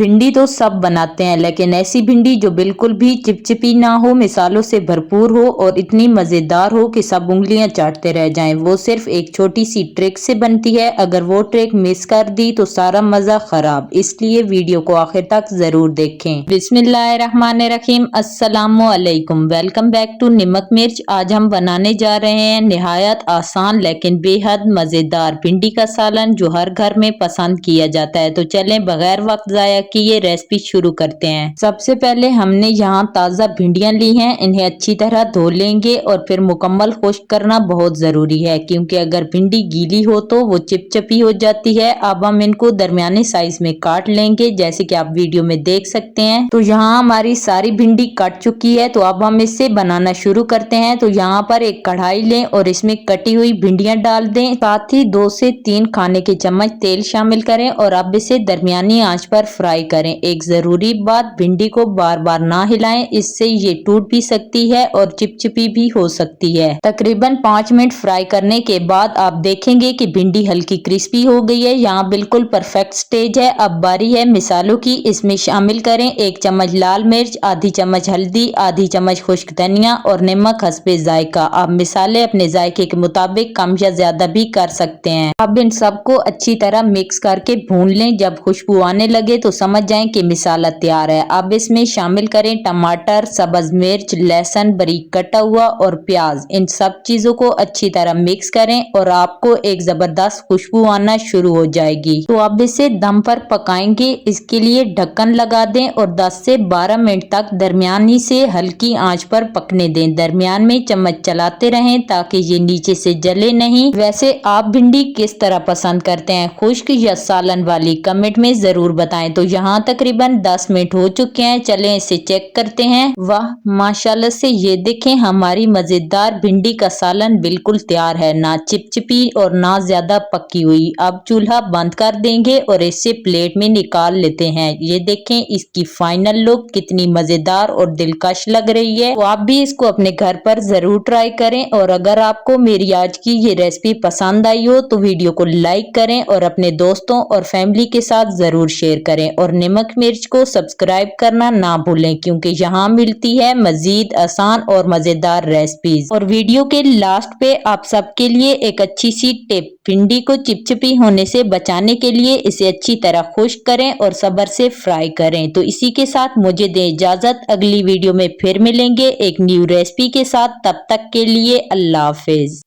भिंडी तो सब बनाते हैं, लेकिन ऐसी भिंडी जो बिल्कुल भी चिपचिपी ना हो, मिसालों से भरपूर हो और इतनी मजेदार हो कि सब उंगलियां चाटते रह जाएं, वो सिर्फ एक छोटी सी ट्रिक से बनती है। अगर वो ट्रिक मिस कर दी तो सारा मजा खराब, इसलिए वीडियो को आखिर तक जरूर देखें। बिस्मिल्लाहिर्रहमानिर्रहीम, अस्सलामुअलैकुम, वेलकम बैक टू नमक मिर्च। आज हम बनाने जा रहे हैं निहायत आसान लेकिन बेहद मजेदार भिंडी का सालन, जो हर घर में पसंद किया जाता है। तो चलें बगैर वक्त जाया किए रेसिपी शुरू करते हैं। सबसे पहले हमने यहाँ ताज़ा भिंडियाँ ली हैं, इन्हें अच्छी तरह धो लेंगे और फिर मुकम्मल खुश्क करना बहुत ज़रूरी है, क्योंकि अगर भिंडी गीली हो तो वो चिपचिपी हो जाती है। अब हम इनको दरमियाने साइज में काट लेंगे, जैसे कि आप वीडियो में देख सकते हैं। तो यहाँ हमारी सारी भिंडी कट चुकी है, तो अब हम इससे बनाना शुरू करते हैं। तो यहाँ पर एक कढ़ाई लें और इसमें कटी हुई भिंडियाँ डाल दें, साथ ही 2 से 3 खाने के चम्मच तेल शामिल करें और अब इसे दरमियानी आंच पर फ्राई करें। एक जरूरी बात, भिंडी को बार बार ना हिलाएं, इससे ये टूट भी सकती है और चिपचिपी भी हो सकती है। तकरीबन 5 मिनट फ्राई करने के बाद आप देखेंगे कि भिंडी हल्की क्रिस्पी हो गई है। यहाँ बिल्कुल परफेक्ट स्टेज है। अब बारी है मिसालों की। इसमें शामिल करें 1 चम्मच लाल मिर्च, आधी चम्मच हल्दी, आधी चम्मच खुश्क धनिया और नमक हस्बे जायका। आप मिसाले अपने जायके के मुताबिक कम या ज्यादा भी कर सकते हैं। अब इन सबको अच्छी तरह मिक्स करके भून लें। जब खुशबू आने लगे तो समझ जाएं कि मिसाला तैयार है। अब इसमें शामिल करें टमाटर, सब्ज मिर्च, लहसुन बारीक कटा हुआ और प्याज। इन सब चीजों को अच्छी तरह मिक्स करें और आपको एक जबरदस्त खुशबू आना शुरू हो जाएगी। तो अब इसे दम पर पकाएंगे। इसके लिए ढक्कन लगा दें और 10 से 12 मिनट तक दरमियानी से हल्की आंच पर पकने दें। दरमियान में चम्मच चलाते रहें ताकि ये नीचे से जले नहीं। वैसे आप भिंडी किस तरह पसंद करते हैं, खुश्क या सालन वाली, कमेंट में जरूर बताएं। तो यहाँ तकरीबन 10 मिनट हो चुके हैं, चलें इसे चेक करते हैं। वाह माशाल्लाह से ये देखें, हमारी मजेदार भिंडी का सालन बिल्कुल तैयार है, ना चिपचिपी और ना ज्यादा पकी हुई। अब चूल्हा बंद कर देंगे और इसे प्लेट में निकाल लेते हैं। ये देखें इसकी फाइनल लुक कितनी मजेदार और दिलकश लग रही है। तो आप भी इसको अपने घर पर जरूर ट्राई करें। और अगर आपको मेरी आज की ये रेसिपी पसंद आई हो तो वीडियो को लाइक करें और अपने दोस्तों और फैमिली के साथ जरूर शेयर करें। और नमक मिर्च को सब्सक्राइब करना ना भूलें, क्योंकि यहाँ मिलती है मजीद आसान और मजेदार रेसिपीज। और वीडियो के लास्ट पे आप सबके लिए एक अच्छी सी टिप, भिंडी को चिपचिपी होने से बचाने के लिए इसे अच्छी तरह खुश्क करें और सब्र से फ्राई करें। तो इसी के साथ मुझे दें इजाजत, अगली वीडियो में फिर मिलेंगे एक न्यू रेसिपी के साथ। तब तक के लिए अल्लाह हाफिज।